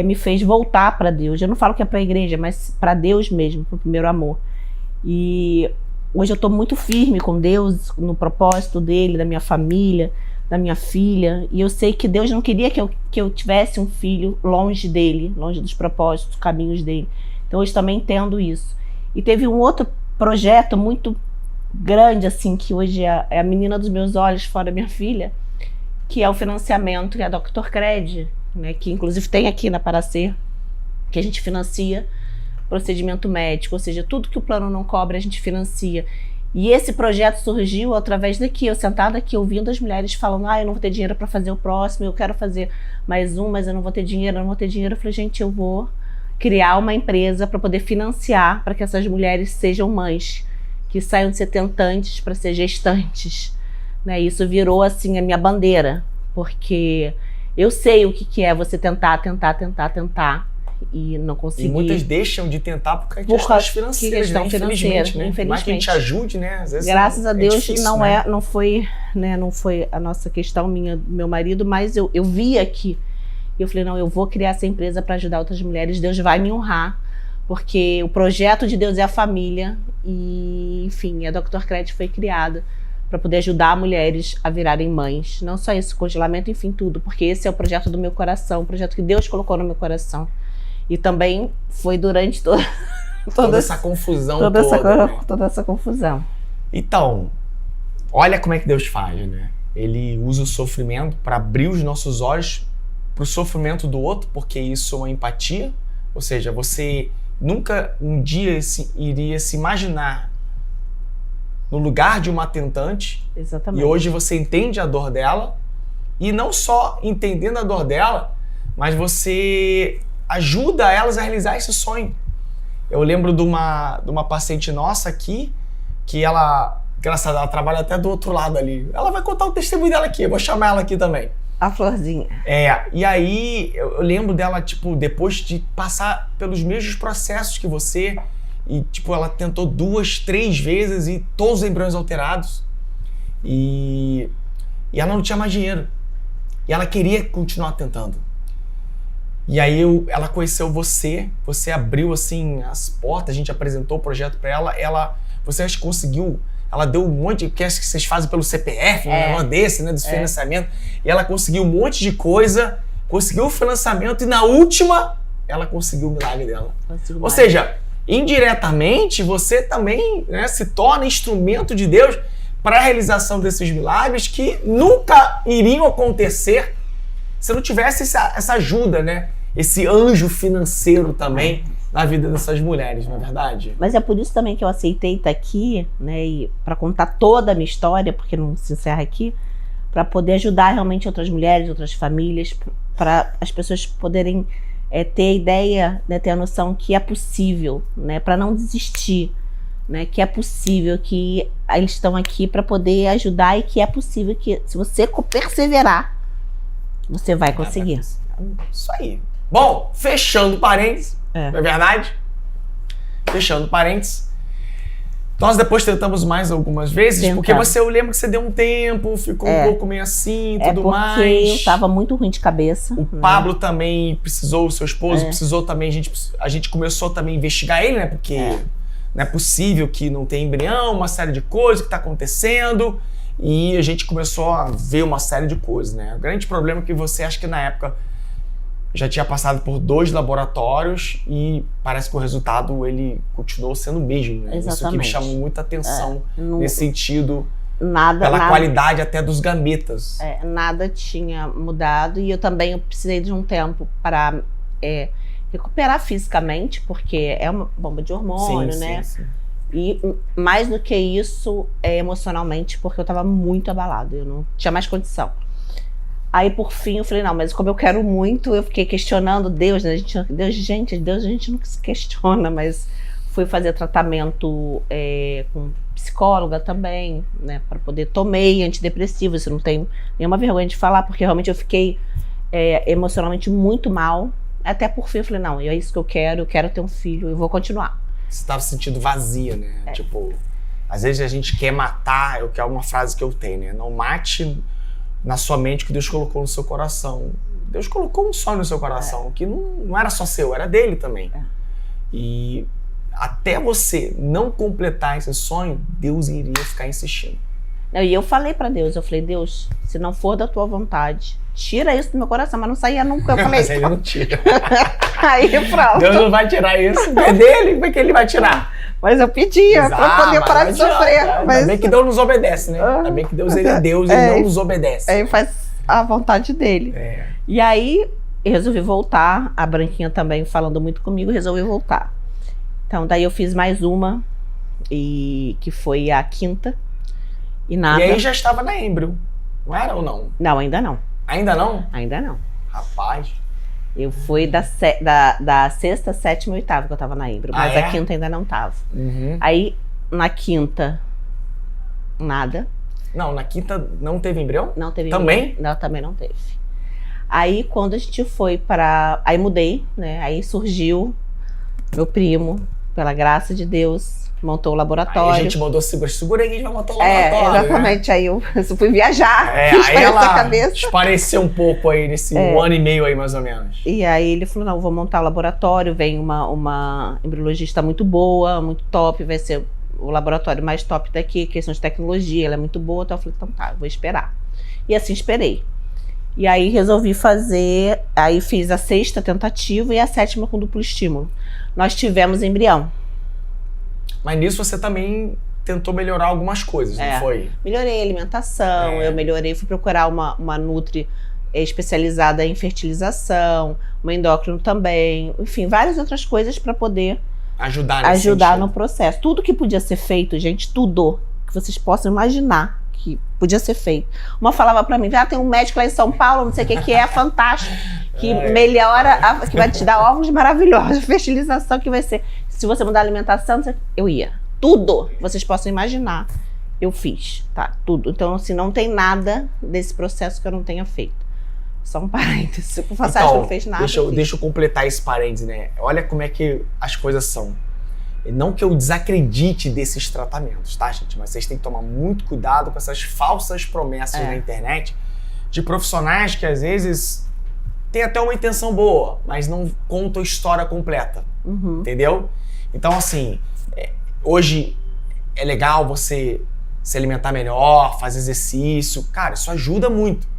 me fez voltar para Deus. Eu não falo que é para a igreja, mas para Deus mesmo, para o primeiro amor. E hoje eu estou muito firme com Deus, no propósito dele, da minha família, da minha filha, e eu sei que Deus não queria que eu tivesse um filho longe dele, longe dos propósitos, dos caminhos dele. Então hoje também entendo isso. E teve um outro projeto muito grande, assim, que hoje é a menina dos meus olhos, fora minha filha, que é o financiamento, que é a Dr. Cred, né, que inclusive tem aqui na Paracer, que a gente financia procedimento médico, ou seja, tudo que o plano não cobre a gente financia. E esse projeto surgiu através daqui, eu sentada aqui ouvindo as mulheres falando, eu não vou ter dinheiro para fazer o próximo, eu quero fazer mais um, mas eu não vou ter dinheiro, Eu falei, gente, eu vou criar uma empresa para poder financiar para que essas mulheres sejam mães, que saiam de ser tentantes para ser gestantes, né? Isso virou assim a minha bandeira, porque eu sei o que é você tentar e não conseguir. E muitas deixam de tentar por questões financeiras, né? Infelizmente, né? Infelizmente. Mais que a gente ajude, né? Às vezes graças a Deus difícil, não né? não foi a nossa questão, meu marido, mas eu vi aqui. Eu falei, não, eu vou criar essa empresa para ajudar outras mulheres, Deus vai me honrar, porque o projeto de Deus é a família e, enfim, a Dr. Cred foi criada para poder ajudar mulheres a virarem mães. Não só isso, congelamento, enfim, tudo, porque esse é o projeto do meu coração, o projeto que Deus colocou no meu coração. E também foi durante toda essa confusão toda essa confusão. Então, olha como é que Deus faz, né? Ele usa o sofrimento para abrir os nossos olhos para o sofrimento do outro, porque isso é uma empatia. Ou seja, você nunca um dia iria se imaginar no lugar de uma tentante. Exatamente. E hoje você entende a dor dela. E não só entendendo a dor dela, mas você ajuda elas a realizar esse sonho. Eu lembro de uma paciente nossa aqui, que ela, engraçado, ela trabalha até do outro lado ali. Ela vai contar o testemunho dela aqui, eu vou chamar ela aqui também. A Florzinha. E aí eu lembro dela, tipo, depois de passar pelos mesmos processos que você, e tipo, ela tentou 2, 3 vezes e todos os embriões alterados. E ela não tinha mais dinheiro. E ela queria continuar tentando. E aí ela conheceu você abriu assim as portas, a gente apresentou o projeto para ela, você acha que conseguiu, ela deu um monte, que acho que vocês fazem pelo CPF, um negócio desse, né, desse financiamento, e ela conseguiu um monte de coisa, conseguiu o financiamento e na última ela conseguiu o milagre dela. Ou seja, indiretamente você também, né, se torna instrumento de Deus para a realização desses milagres que nunca iriam acontecer se não tivesse essa ajuda, né? Esse anjo financeiro também na vida dessas mulheres, não é verdade? Mas é por isso também que eu aceitei estar aqui, né? E para contar toda a minha história, porque não se encerra aqui, para poder ajudar realmente outras mulheres, outras famílias, para as pessoas poderem ter a ideia, né, ter a noção que é possível, né? Para não desistir, né? Que é possível, que eles estão aqui para poder ajudar e que é possível que, se você perseverar, você vai conseguir. Isso aí. Bom, fechando parênteses, não é verdade? Fechando parênteses. Nós depois tentamos mais algumas vezes, porque eu lembro que você deu um tempo, ficou um pouco meio assim, tudo mais. Porque eu tava muito ruim de cabeça. O Pablo também precisou, o seu esposo precisou também, a gente começou também a investigar ele, né? Porque não é possível que não tenha embrião, uma série de coisas que tá acontecendo. E a gente começou a ver uma série de coisas, né? O grande problema é que você acha que na época já tinha passado por 2 laboratórios e parece que o resultado ele continuou sendo o mesmo, né? Exatamente. Isso que me chamou muita atenção nesse sentido, nada qualidade até dos gametas. Nada tinha mudado e eu também precisei de um tempo para recuperar fisicamente, porque é uma bomba de hormônio, né? Sim. E mais do que isso, emocionalmente, porque eu tava muito abalada, eu não tinha mais condição. Aí, por fim, eu falei, não, mas como eu quero muito, eu fiquei questionando Deus, né? Deus a gente nunca se questiona, mas fui fazer tratamento com psicóloga também, né? Para poder, tomei antidepressivo, isso não tenho nenhuma vergonha de falar, porque realmente eu fiquei emocionalmente muito mal. Até por fim, eu falei, não, é isso que eu quero ter um filho, eu vou continuar. Você estava se sentindo vazia, né? Tipo, às vezes a gente quer matar, que é uma frase que eu tenho, né? Não mate na sua mente o que Deus colocou no seu coração. Deus colocou um sonho no seu coração, que não era só seu, era dele também. E até você não completar esse sonho, Deus iria ficar insistindo. E eu falei para Deus, eu falei, Deus, se não for da tua vontade, tira isso do meu coração, mas não saía nunca. Eu falei, Mas ele não tira. aí pronto. Deus não vai tirar isso. É dele, como é que ele vai tirar? Mas eu pedia pra poder parar de sofrer. Ainda bem que Deus nos obedece, né? Ainda bem que Deus, ele é Deus, ele não nos obedece. Aí faz a vontade dele. E aí, eu resolvi voltar. A Branquinha também falando muito comigo, resolvi voltar. Então, daí eu fiz mais uma, que foi a 5ª. E nada. E aí já estava na Embrio, não era ou não? Não, ainda não. Ainda não? Ainda não. Rapaz. Eu fui da 6ª, 7ª e 8ª que eu tava na Embrio, mas a 5ª ainda não tava. Aí, na 5ª, nada. Não, na 5ª não teve embrião? Não teve também? embrião. Não, também não teve. Aí, quando a gente foi pra... Aí mudei, né? Aí surgiu meu primo, pela graça de Deus, montou o laboratório. Aí a gente mandou segura aí que a gente vai montar o laboratório. Exatamente. Né? Aí eu fui viajar, fiz aí pra ela essa cabeça. espareceu um pouco aí nesse 1 ano e meio aí, mais ou menos. E aí ele falou, não, vou montar o laboratório, vem uma embriologista muito boa, muito top, vai ser o laboratório mais top daqui, questão de tecnologia, ela é muito boa. Então eu falei, então tá, vou esperar. E assim esperei. E aí resolvi fazer, aí fiz a 6ª tentativa e a 7ª com duplo estímulo. Nós tivemos embrião. Mas nisso você também tentou melhorar algumas coisas, não foi? Melhorei a alimentação, eu fui procurar uma nutri especializada em fertilização, uma endócrino também, enfim, várias outras coisas para poder ajudar no processo. Tudo que podia ser feito, gente, tudo que vocês possam imaginar que podia ser feito. Uma falava para mim, tem um médico lá em São Paulo, não sei o que é fantástico, que melhora, que vai te dar óvulos maravilhosos, fertilização que vai ser, se você mudar a alimentação, eu ia. Tudo que vocês possam imaginar, eu fiz, tá? Tudo. Então, assim, não tem nada desse processo que eu não tenha feito. Só um parênteses. Se eu faço, que não fez nada. Deixa eu completar esse parênteses, né? Olha como é que as coisas são. Não que eu desacredite desses tratamentos, tá, gente? Mas vocês têm que tomar muito cuidado com essas falsas promessas na internet de profissionais que, às vezes, têm até uma intenção boa, mas não contam a história completa. Entendeu? Então, assim, hoje é legal você se alimentar melhor, fazer exercício. Cara, isso ajuda muito.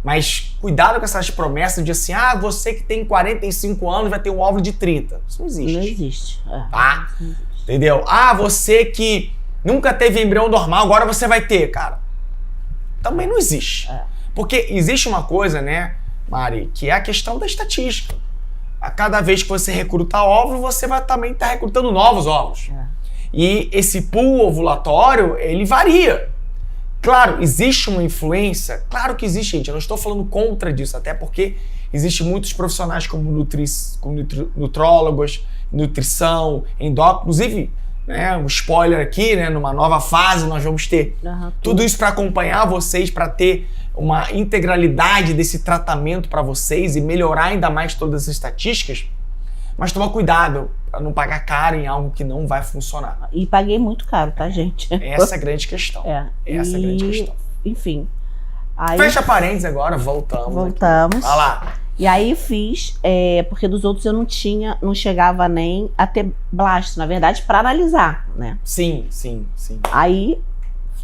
Mas cuidado com essas promessas de assim, você que tem 45 anos vai ter um óvulo de 30. Isso não existe. Não existe. Tá? Não existe. Entendeu? Você que nunca teve embrião normal, agora você vai ter, cara. Também não existe. Porque existe uma coisa, né, Mari, que é a questão da estatística. A cada vez que você recruta óvulo, você vai também estar recrutando novos óvulos. E esse pool ovulatório, ele varia. Claro, existe uma influência? Claro que existe, gente. Eu não estou falando contra disso, até porque existem muitos profissionais como nutrólogos, nutrição, endócrino. Inclusive, né, um spoiler aqui, né, numa nova fase nós vamos ter tudo isso para acompanhar vocês, para ter uma integralidade desse tratamento para vocês e melhorar ainda mais todas as estatísticas. Mas toma cuidado para não pagar caro em algo que não vai funcionar. E paguei muito caro, tá, gente? Essa é a grande questão. Essa é a grande questão. Enfim. Aí, fecha parênteses agora, voltamos. Voltamos. Vai lá. E aí fiz, porque dos outros eu não chegava nem a ter blasto, na verdade, para analisar, né? Sim. Aí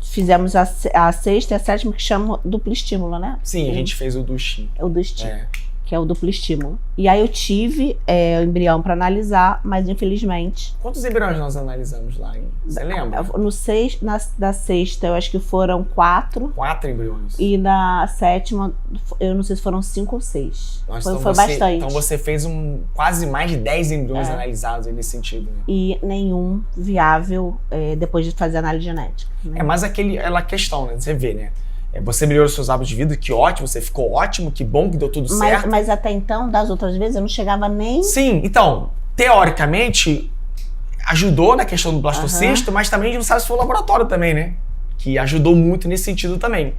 fizemos a 6ª e a 7ª, que chama duplo estímulo, né? Sim, a gente fez o do estímulo. O do estímulo. Que é o duplo estímulo. E aí eu tive o embrião para analisar, mas infelizmente... Quantos embriões nós analisamos lá, hein? Você lembra? Da 6ª, eu acho que foram 4. 4 embriões. E na 7ª, eu não sei se foram 5 ou 6. Foi bastante. Então você fez quase mais de 10 embriões analisados aí nesse sentido, né? E nenhum viável depois de fazer análise genética. Né? Mas aquela questão, né? Você vê, né? Você melhorou seus hábitos de vida, que ótimo, você ficou ótimo, que bom que deu tudo certo. Mas até então, das outras vezes, eu não chegava nem... Sim, então, teoricamente, ajudou na questão do blastocisto, mas também a gente não sabe se foi o laboratório também, né? Que ajudou muito nesse sentido também.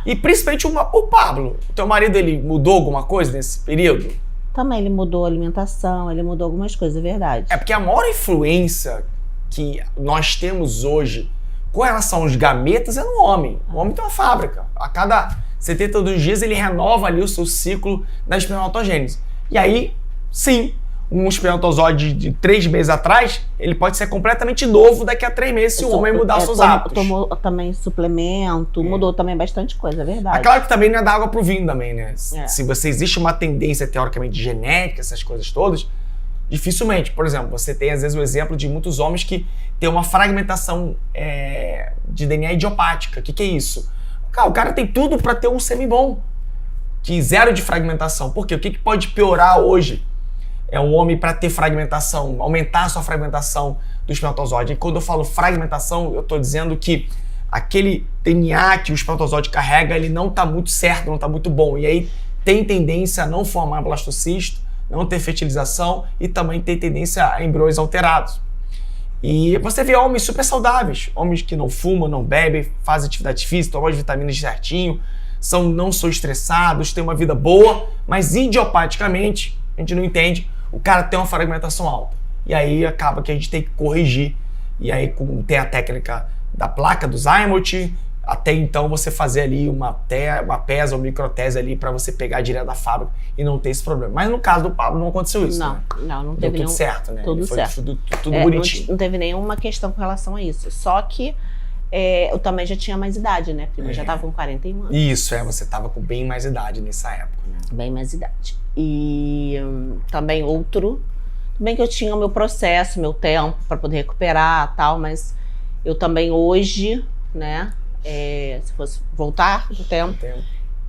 E principalmente o Pablo. O teu marido, ele mudou alguma coisa nesse período? Também, ele mudou a alimentação, ele mudou algumas coisas, é verdade. Porque a maior influência que nós temos hoje com relação aos gametas é no homem. O homem tem uma fábrica. A cada 72 dias ele renova ali o seu ciclo da espermatogênese. E aí, sim, um espermatozoide de 3 meses atrás, ele pode ser completamente novo daqui a 3 meses se o homem mudar seus hábitos. Tomou também suplemento, mudou também bastante coisa, é verdade. É claro que também não é dar água pro vinho também, né? Se você existe uma tendência teoricamente genética, essas coisas todas, dificilmente. Por exemplo, você tem às vezes o exemplo de muitos homens que têm uma fragmentação de DNA idiopática. O que é isso? O cara tem tudo para ter um sêmen bom, que zero de fragmentação. Por quê? O que pode piorar hoje? É um homem para ter fragmentação, aumentar a sua fragmentação do espermatozoide. E quando eu falo fragmentação, eu estou dizendo que aquele DNA que o espermatozoide carrega, ele não está muito certo, não está muito bom. E aí tem tendência a não formar blastocisto, não ter fertilização e também tem tendência a embriões alterados. E você vê homens super saudáveis, homens que não fumam, não bebem, fazem atividade física, tomam as vitaminas certinho, não são estressados, têm uma vida boa, mas idiopaticamente, a gente não entende, o cara tem uma fragmentação alta. E aí acaba que a gente tem que corrigir. E aí tem a técnica da placa do Zymot, até então você fazer ali uma PESA ou microtese ali para você pegar direto da fábrica e não ter esse problema. Mas no caso do Pablo não aconteceu isso, não, né? Não deu teve tudo certo, né? Tudo certo. Tudo bonitinho. Não teve nenhuma questão com relação a isso. Só que eu também já tinha mais idade, né? Prima já tava com 41 anos. Isso, você tava com bem mais idade nessa época, né? Bem mais idade. E também bem que eu tinha o meu processo, meu tempo para poder recuperar e tal, mas eu também hoje, né, se fosse voltar no tempo,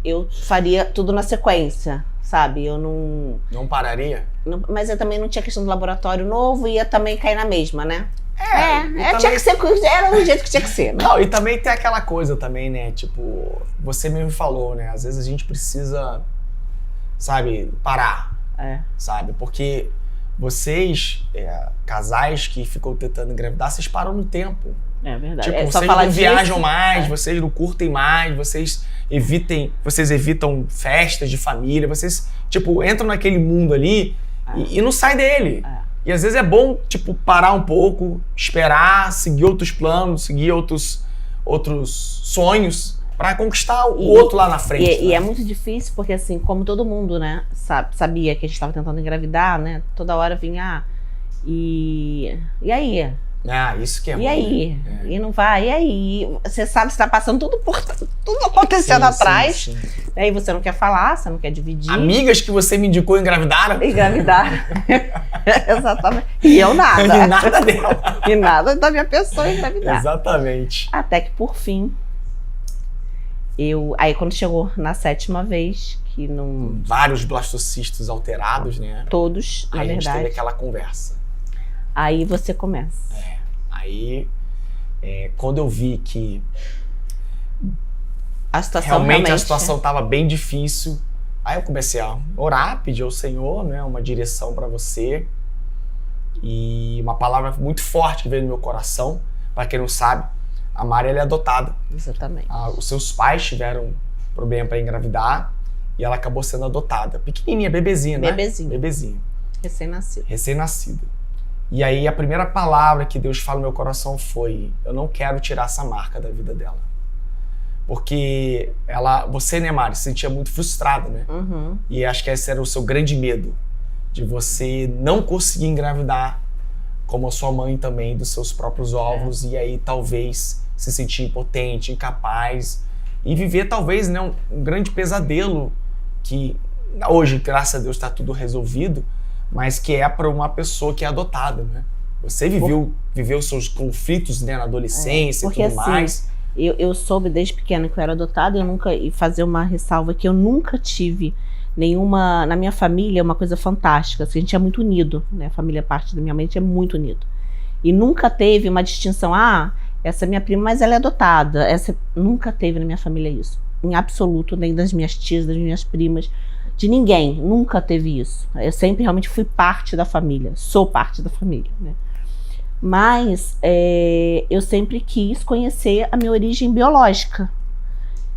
eu faria tudo na sequência, sabe? Eu não... Não pararia? Mas eu também não tinha questão do laboratório novo, ia também cair na mesma, né? Também... tinha que ser, era o jeito que tinha que ser, né? Não, e também tem aquela coisa também, né, tipo, você mesmo falou, né, às vezes a gente precisa, sabe, parar, sabe, porque vocês, casais que ficam tentando engravidar, vocês param no tempo. É verdade. Tipo, vocês não viajam mais, vocês não curtem mais, vocês evitam festas de família, vocês, tipo, entram naquele mundo ali e não sai dele. E às vezes é bom, tipo, parar um pouco, esperar, seguir outros planos, seguir outros sonhos para conquistar o outro lá na frente. E é muito difícil porque, assim, como todo mundo, né, sabia que a gente estava tentando engravidar, né, toda hora vinha, e aí? Isso que é E aí? E não vai? E aí? Você sabe que está passando tudo acontecendo atrás. Sim. Aí você não quer falar, você não quer dividir. Amigas que você me indicou engravidaram? Engravidaram. Exatamente. E eu nada. E nada dela. E nada da minha pessoa engravidar. Exatamente. Até que por fim, aí quando chegou na 7ª vez, que não... Vários blastocistos alterados, né? Todos, na verdade. Aí a gente teve aquela conversa. Aí você começa. Aí, quando eu vi que a situação realmente a situação estava bem difícil, aí eu comecei a orar, pedir ao Senhor, né, uma direção para você. E uma palavra muito forte que veio no meu coração. Para quem não sabe, a Mari, ela é adotada. Exatamente. Os seus pais tiveram problema para engravidar e ela acabou sendo adotada. Pequenininha, bebezinha, né? Bebezinha. Recém-nascida. E aí a primeira palavra que Deus fala no meu coração foi: eu não quero tirar essa marca da vida dela. Porque você, né, Mari, se sentia muito frustrada, né? Uhum. E acho que esse era o seu grande medo, de você não conseguir engravidar como a sua mãe também, dos seus próprios ovos, e aí talvez se sentir impotente, incapaz, e viver talvez, né, um grande pesadelo que hoje, graças a Deus, está tudo resolvido, mas que é para uma pessoa que é adotada, né? Você viveu seus conflitos, né, na adolescência e tudo mais. Eu soube desde pequena que eu era adotada, e fazer uma ressalva que eu nunca tive nenhuma, na minha família, uma coisa fantástica, assim, a gente é muito unido, né? A família, parte da minha mãe, é muito unido. E nunca teve uma distinção, essa é minha prima, mas ela é adotada. Nunca teve na minha família isso, em absoluto, nem das minhas tias, das minhas primas, de ninguém, nunca teve isso. Eu sempre realmente fui parte da família, sou parte da família, né? Mas eu sempre quis conhecer a minha origem biológica.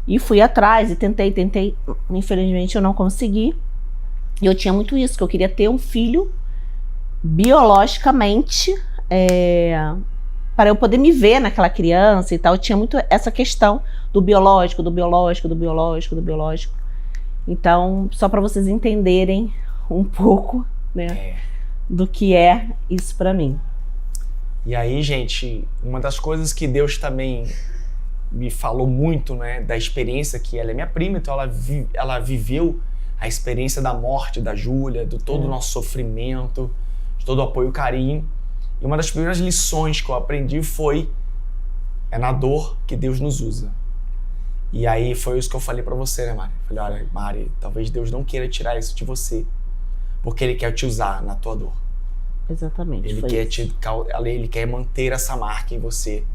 E fui atrás e tentei. Infelizmente eu não consegui. E eu tinha muito isso, que eu queria ter um filho biologicamente, para eu poder me ver naquela criança e tal. Eu tinha muito essa questão do biológico. Então, só para vocês entenderem um pouco, né, do que é isso pra mim. E aí, gente, uma das coisas que Deus também me falou muito, né, da experiência, que ela é minha prima, então ela viveu a experiência da morte da Júlia, de todo o nosso sofrimento, de todo o apoio e carinho. E uma das primeiras lições que eu aprendi foi: é na dor que Deus nos usa. E aí foi isso que eu falei pra você, né, Mari? Falei, olha, Mari, talvez Deus não queira tirar isso de você, porque Ele quer te usar na tua dor. Exatamente. Ele quer manter essa marca em você,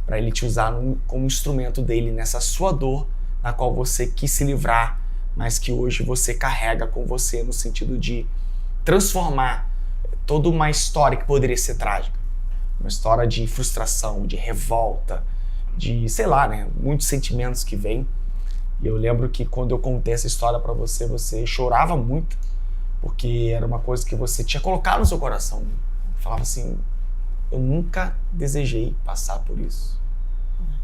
para Ele te usar como instrumento dele nessa sua dor, na qual você quis se livrar, mas que hoje você carrega com você, no sentido de transformar toda uma história que poderia ser trágica. Uma história de frustração, de revolta, de, sei lá, né, muitos sentimentos que vêm. E eu lembro que quando eu contei essa história para você, você chorava muito, porque era uma coisa que você tinha colocado no seu coração. Falava assim: eu nunca desejei passar por isso.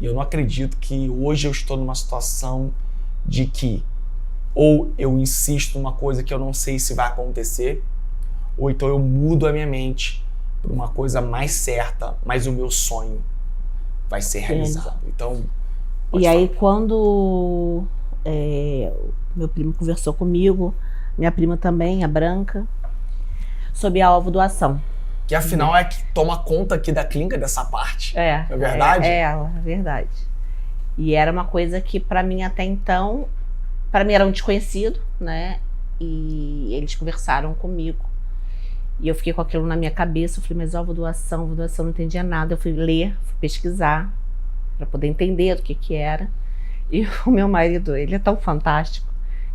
E eu não acredito que hoje eu estou numa situação de que ou eu insisto numa coisa que eu não sei se vai acontecer, ou então eu mudo a minha mente para uma coisa mais certa, mas o meu sonho vai ser realizado. Então, e aí quando meu primo conversou comigo, minha prima também, a Branca, sobre a ovo-doação. Que afinal é que toma conta aqui da clínica dessa parte. É verdade? É ela, é verdade. E era uma coisa que pra mim até então, pra mim era um desconhecido, né? E eles conversaram comigo. E eu fiquei com aquilo na minha cabeça. Eu falei, mas ovo-doação, não entendia nada. Eu fui ler, fui pesquisar, pra poder entender do que era. E o meu marido, ele é tão fantástico,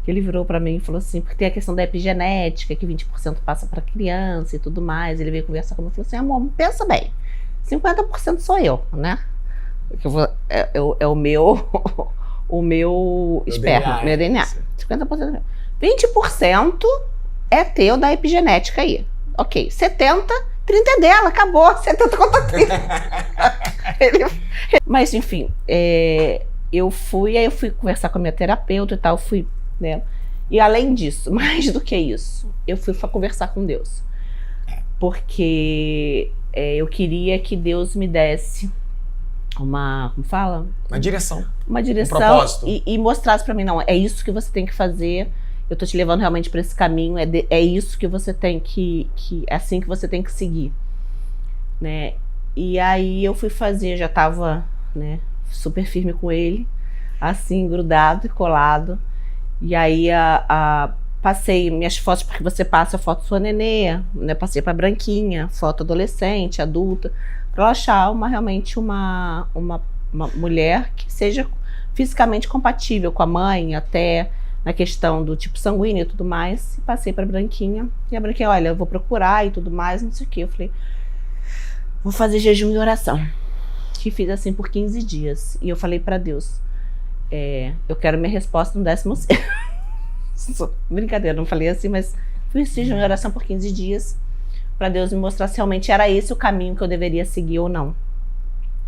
que ele virou pra mim e falou assim, porque tem a questão da epigenética, que 20% passa pra criança e tudo mais. Ele veio conversar comigo e falou assim, amor, pensa bem, 50% sou eu, né? É o meu esperma, meu DNA. 50% é meu. 20% é teu da epigenética aí. Ok, 70, 30 é dela, acabou, 70 contra 30. Mas enfim, eu fui conversar com a minha terapeuta e tal, né? E além disso, mais do que isso, eu fui conversar com Deus. Porque eu queria que Deus me desse como fala? Uma direção. Uma direção. Um propósito. E mostrasse pra mim, não, é isso que você tem que fazer. Eu tô te levando realmente pra esse caminho, é isso que você tem é assim que você tem que seguir, né? E aí eu fui fazer, eu já tava, né, super firme com ele, assim, grudado e colado. E aí passei minhas fotos, porque você passa a foto da sua nenê, né? Passei pra Branquinha, foto adolescente, adulta, pra ela achar realmente uma mulher que seja fisicamente compatível com a mãe, até na questão do tipo sanguíneo e tudo mais. E passei pra Branquinha, e a Branquinha, olha, eu vou procurar e tudo mais, não sei o que. Eu falei, vou fazer jejum e oração. Que fiz assim por 15 dias. E eu falei pra Deus, eu quero minha resposta no 16º. Brincadeira, não falei assim, mas fiz jejum e oração por 15 dias para Deus me mostrar se realmente era esse o caminho que eu deveria seguir ou não.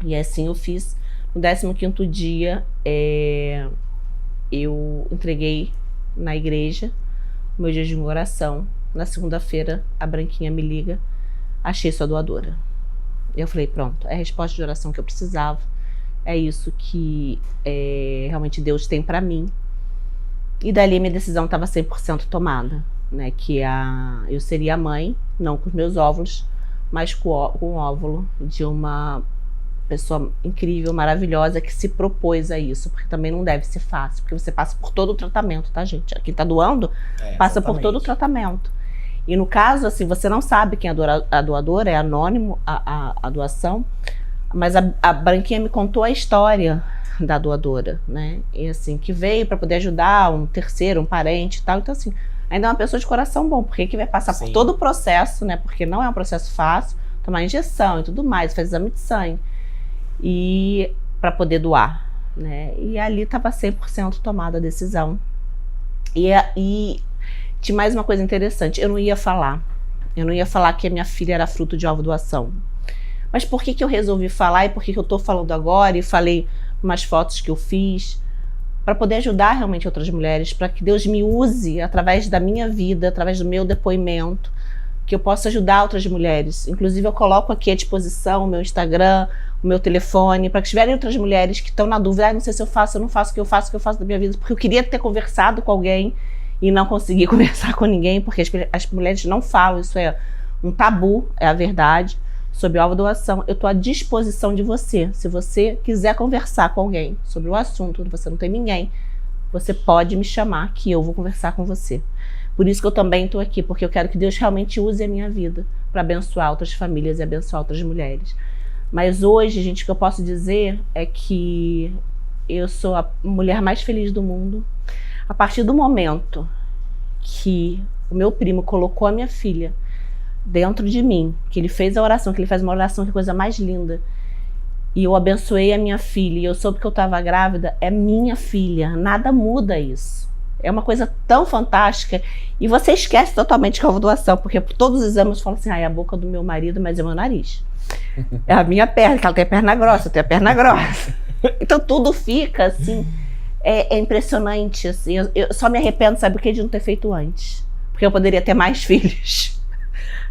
E assim eu fiz. No 15º dia, eu entreguei na igreja o meu jejum e oração. Na segunda-feira, a Branquinha me liga, achei sua doadora. Eu falei, pronto, é a resposta de oração que eu precisava. É isso que realmente Deus tem para mim. E dali minha decisão estava 100% tomada, né? Que eu seria a mãe, não com os meus óvulos, mas com o óvulo de uma pessoa incrível, maravilhosa, que se propôs a isso, porque também não deve ser fácil, porque você passa por todo o tratamento, tá, gente? Quem tá doando passa por todo o tratamento. E no caso, assim, você não sabe quem é a doadora, é anônimo a doação, mas a Branquinha me contou a história da doadora, né? E assim, que veio para poder ajudar um terceiro, um parente e tal. Então, assim, ainda é uma pessoa de coração bom, porque que vai passar por todo o processo, né? Porque não é um processo fácil, tomar injeção e tudo mais, faz exame de sangue. E para poder doar, né? E ali estava 100% tomada a decisão. E tinha mais uma coisa interessante, eu não ia falar que a minha filha era fruto de ovo-doação. Mas por que eu resolvi falar e por que eu tô falando agora e falei umas fotos que eu fiz? Para poder ajudar realmente outras mulheres, para que Deus me use através da minha vida, através do meu depoimento, que eu possa ajudar outras mulheres. Inclusive, eu coloco aqui à disposição o meu Instagram, o meu telefone, para que tiverem outras mulheres que estão na dúvida, não sei se eu faço, eu não faço, o que eu faço da minha vida, porque eu queria ter conversado com alguém e não consegui conversar com ninguém, porque as mulheres não falam, isso é um tabu, é a verdade, sobre ovodoação. Eu estou à disposição de você. Se você quiser conversar com alguém sobre o assunto, você não tem ninguém, você pode me chamar que eu vou conversar com você. Por isso que eu também estou aqui, porque eu quero que Deus realmente use a minha vida para abençoar outras famílias e abençoar outras mulheres. Mas hoje, gente, o que eu posso dizer é que eu sou a mulher mais feliz do mundo. A partir do momento que o meu primo colocou a minha filha dentro de mim, que ele fez a oração, que ele faz uma oração, que coisa mais linda, e eu abençoei a minha filha, e eu soube que eu estava grávida, é minha filha, nada muda isso. É uma coisa tão fantástica, e você esquece totalmente que é ovodoação, porque por todos os exames eu falo assim, é a boca do meu marido, mas é meu nariz. É a minha perna, que ela tem a perna grossa, eu tenho a perna grossa. Então tudo fica assim, é impressionante, assim, eu só me arrependo, sabe o que, de não ter feito antes, porque eu poderia ter mais filhos,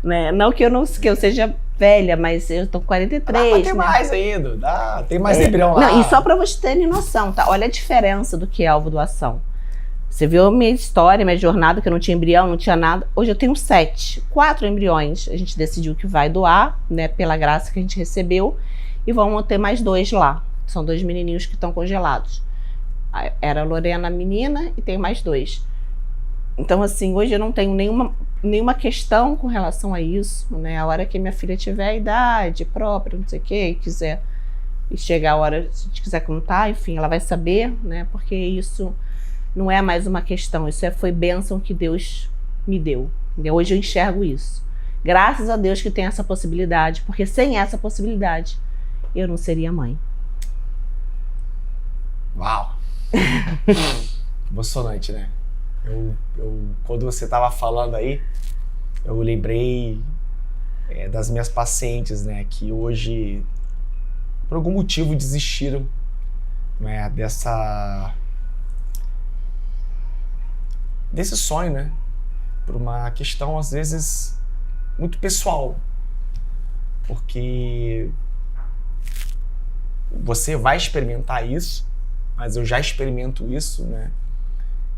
né? Não que eu seja velha, mas eu tô com 43. Tem mais ainda, tem mais embrião lá. Não, e só para vocês terem noção, tá? Olha a diferença do que é ovodoação. Você viu a minha história, minha jornada, que eu não tinha embrião, não tinha nada. Hoje eu tenho 4 embriões. A gente decidiu que vai doar, né, pela graça que a gente recebeu, e vamos ter mais 2 lá. São 2 menininhos que estão congelados. Era a Lorena, a menina, e tem mais 2. Então, assim, hoje eu não tenho nenhuma questão com relação a isso, né? A hora que minha filha tiver a idade própria, não sei o quê, e quiser, e chegar a hora, se a gente quiser contar, enfim, ela vai saber, né? Porque isso não é mais uma questão, isso foi bênção que Deus me deu. Hoje eu enxergo isso. Graças a Deus que tem essa possibilidade, porque sem essa possibilidade, eu não seria mãe. Uau! Emocionante, né? Quando você estava falando aí, eu lembrei das minhas pacientes, né? Que hoje, por algum motivo, desistiram, né, desse sonho, né? Por uma questão, às vezes, muito pessoal. Porque você vai experimentar isso, mas eu já experimento isso, né?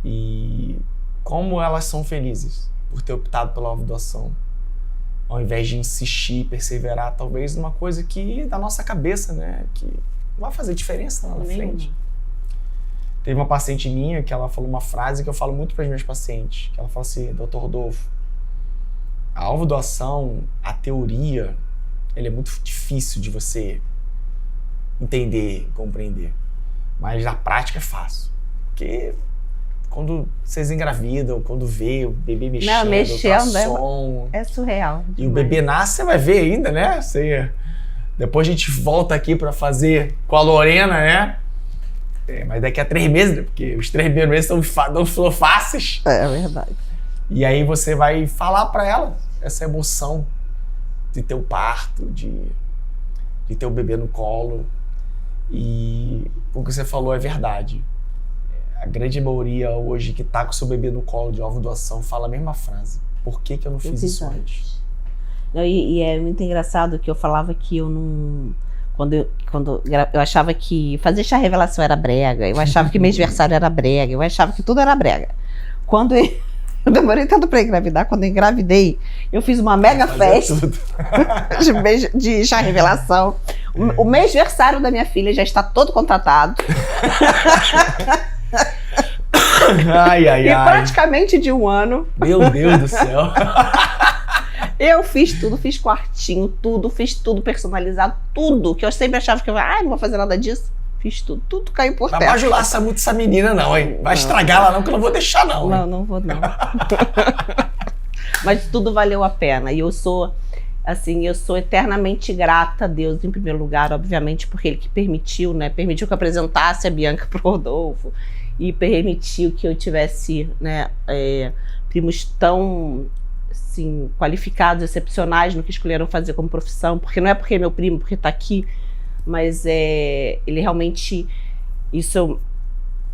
E como elas são felizes por ter optado pela ovodoação, ao invés de insistir, perseverar, talvez numa coisa que da nossa cabeça, né? Que não vai fazer diferença lá na frente. Teve uma paciente minha que ela falou uma frase que eu falo muito para as minhas pacientes, que ela fala assim: Dr. Rodolfo, a ovodoação, a teoria, ele é muito difícil de você entender, compreender, mas na prática é fácil, porque quando vocês engravidam, quando vê o bebê mexendo, ultrassom, é surreal. E o bebê nasce, você vai ver ainda, né? Depois a gente volta aqui para fazer com a Lorena, né? Mas daqui a 3 meses, porque os 3 primeiros meses são fáceis. É verdade. E aí você vai falar para ela essa emoção de ter o parto, de ter o bebê no colo. E o que você falou é verdade. A grande maioria hoje que tá com o seu bebê no colo de ovodoação fala a mesma frase. Por que eu não fiz isso antes? E é muito engraçado que eu falava que eu não... Quando eu achava que fazer chá revelação era brega, eu achava que mêsversário era brega, eu achava que tudo era brega. Quando eu demorei tanto para engravidar, quando eu engravidei, eu fiz uma mega festa de chá revelação. O mêsversário da minha filha já está todo contratado. E praticamente de 1 ano. Meu Deus do céu. Eu fiz tudo, fiz quartinho, fiz tudo personalizado, tudo, que eu sempre achava que eu não vou fazer nada disso. Fiz tudo caiu por terra. Não vai ajular muito essa menina não, hein? Vai estragar ela não, que eu não vou deixar não. Não vou não. Mas tudo valeu a pena, e eu sou eternamente grata a Deus, em primeiro lugar, obviamente, porque Ele que permitiu, né? Permitiu que eu apresentasse a Bianca pro Rodolfo, e permitiu que eu tivesse, né, primos tão, assim, qualificados, excepcionais no que escolheram fazer como profissão, porque não é porque é meu primo, porque tá aqui, mas ele realmente, isso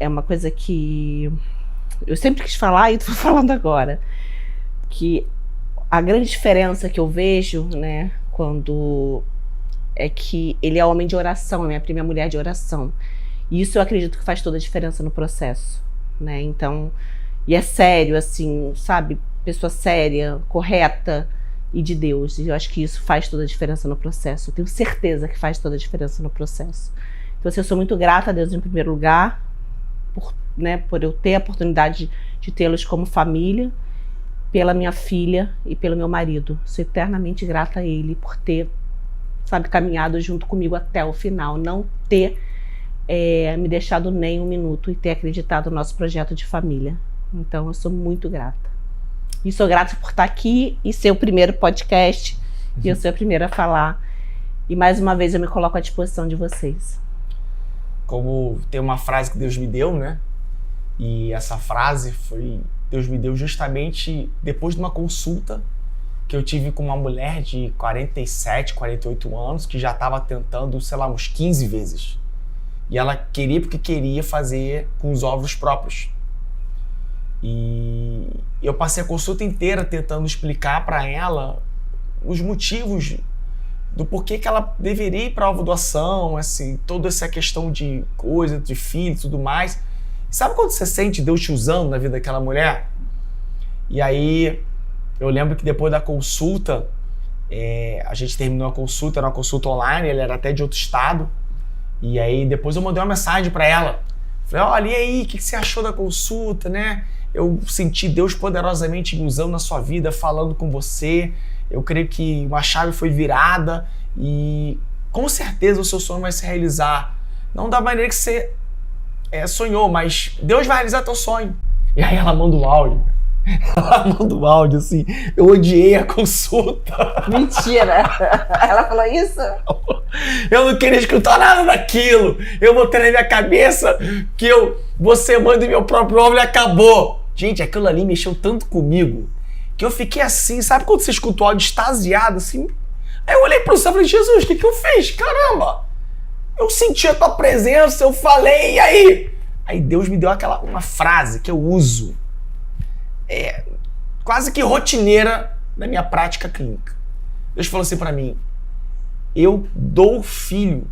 é uma coisa que eu sempre quis falar e tô falando agora, que A grande diferença que eu vejo, né, quando é que ele é homem de oração, minha prima é mulher de oração. E isso eu acredito que faz toda a diferença no processo, né? Então, e é sério, assim, sabe? Pessoa séria, correta e de Deus. E eu acho que isso faz toda a diferença no processo. Eu tenho certeza que faz toda a diferença no processo. Então, assim, eu sou muito grata a Deus em primeiro lugar, por eu ter a oportunidade de tê-los como família, pela minha filha e pelo meu marido. Sou eternamente grata a ele por ter, sabe, caminhado junto comigo até o final, não ter me deixado nem um minuto e ter acreditado no nosso projeto de família. Então, eu sou muito grata. E sou grata por estar aqui e ser o primeiro podcast, e eu ser a primeira a falar. E mais uma vez eu me coloco à disposição de vocês. Como tem uma frase que Deus me deu, né? E essa frase foi... Deus me deu justamente depois de uma consulta que eu tive com uma mulher de 47, 48 anos, que já estava tentando, sei lá, uns 15 vezes. E ela queria porque queria fazer com os óvulos próprios. E eu passei a consulta inteira tentando explicar para ela os motivos do porquê que ela deveria ir para a ovodoação, assim, toda essa questão de coisa, de filho e tudo mais. Sabe quando você sente Deus te usando na vida daquela mulher? E aí, eu lembro que depois da consulta, a gente terminou a consulta, era uma consulta online, ele era até de outro estado. E aí, depois eu mandei uma mensagem para ela. Falei, olha, e aí, o que você achou da consulta, né? Eu senti Deus poderosamente me usando na sua vida, falando com você. Eu creio que uma chave foi virada e com certeza o seu sonho vai se realizar. Não da maneira que você sonhou, mas Deus vai realizar teu sonho. E aí ela manda o áudio. Ela manda o áudio, assim, eu odiei a consulta. Mentira! Ela falou isso? Eu não queria escutar nada daquilo. Eu botei na minha cabeça que você manda meu próprio óvulo e acabou. Gente, aquilo ali mexeu tanto comigo que eu fiquei assim, sabe quando você escuta o áudio extasiado, assim? Aí eu olhei pro céu e falei, Jesus, o que eu fiz? Caramba! Eu senti a tua presença, eu falei, e aí? Aí Deus me deu uma frase que eu uso, quase que rotineira na minha prática clínica. Deus falou assim pra mim, eu dou filho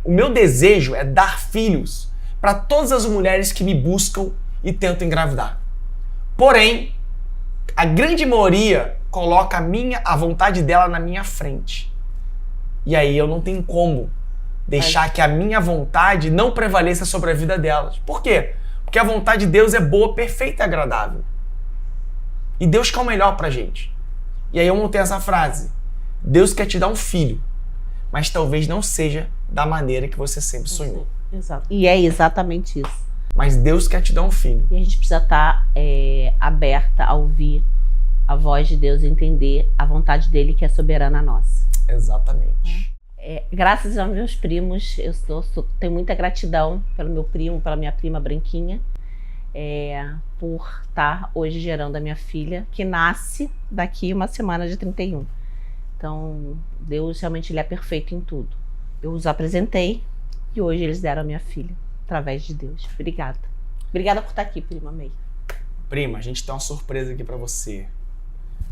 o meu desejo é dar filhos para todas as mulheres que me buscam e tentam engravidar. Porém, a grande maioria coloca a vontade dela na minha frente. E aí eu não tenho como deixar que a minha vontade não prevaleça sobre a vida delas. Por quê? Porque a vontade de Deus é boa, perfeita e agradável. E Deus quer o melhor pra gente. E aí eu montei essa frase. Deus quer te dar um filho, mas talvez não seja da maneira que você sempre sonhou. Exato. E é exatamente isso. Mas Deus quer te dar um filho. E a gente precisa estar aberta a ouvir a voz de Deus e entender a vontade dele que é soberana a nós. Exatamente. Graças aos meus primos, eu tenho muita gratidão pelo meu primo, pela minha prima Branquinha, por estar hoje gerando a minha filha, que nasce daqui uma semana de 31. Então, Deus realmente ele é perfeito em tudo. Eu os apresentei e hoje eles deram a minha filha, através de Deus. Obrigada. Obrigada por estar aqui, prima May. Prima, a gente tem uma surpresa aqui pra você.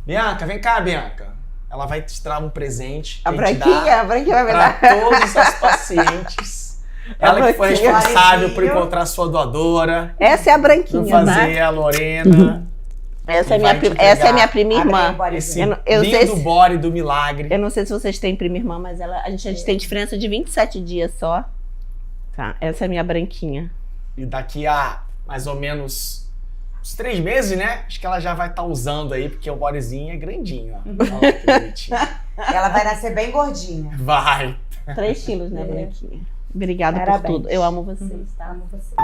Bianca, vem cá, Bianca. Ela vai te dar um presente. A Branquinha vai me dar. Para todos os nossos pacientes. Ela que foi responsável por encontrar sua doadora. Essa é a Branquinha, por fazer a Lorena. Essa é minha prima irmã. Esse lindo body do milagre. Eu não sei se vocês têm prima irmã, mas a gente tem diferença de 27 dias só. Tá, essa é a minha Branquinha. E daqui a mais ou menos uns 3 meses, né? Acho que ela já vai estar usando aí, porque o bodyzinho é grandinho, ó. Olha que bonitinho. Ela vai nascer bem gordinha. Vai. 3 quilos, né, Branquinha? Obrigada por tudo. Eu amo vocês, tá? Amo vocês.